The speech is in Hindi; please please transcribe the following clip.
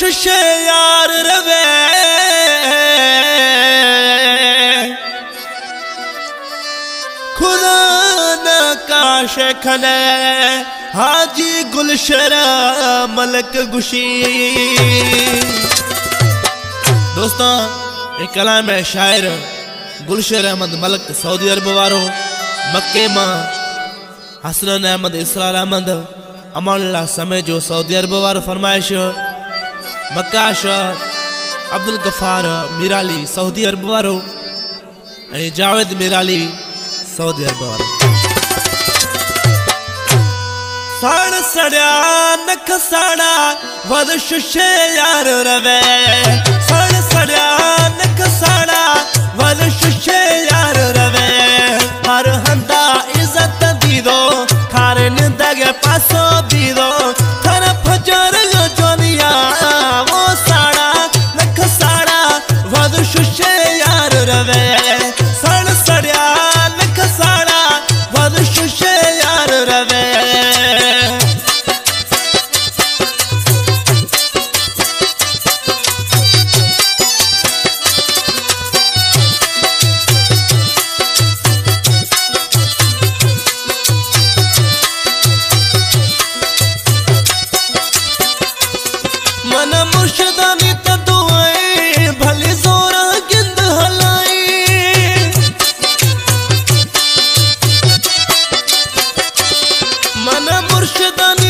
शुशे यार रवे खुदा न काश खले हाजी गुलशरा मलक गुशी। दोस्तों एक कलाम है शायर गुलशर अहमद मलक सऊदी अरब वारो मक्के मां हसनन अहमद इसरार अहमद अमानुल्लाह समय जो सऊदी अरब वारो फरमाइश मक्का शहर अब्दुल गफार मीराली सऊदी अरब वारो ऐं जावेद मीराली सऊदी अरब वारो। साण सड़िया नख साड़ा वद शुशे यार रवे साण सड़िया नख साड़ा वद शुशे यार रवे हर हंदा इज्जत दीदो खारन दगे पासो दीदो थर फजर जोनिया वो साड़ा नख साड़ा वद शुशे यार रवे साण सड़िया नख साड़ा वद शुशे यार रवे। मन मुर्शदानी त दुआई भली जोर गिंद हलाई मन मुर्शदानी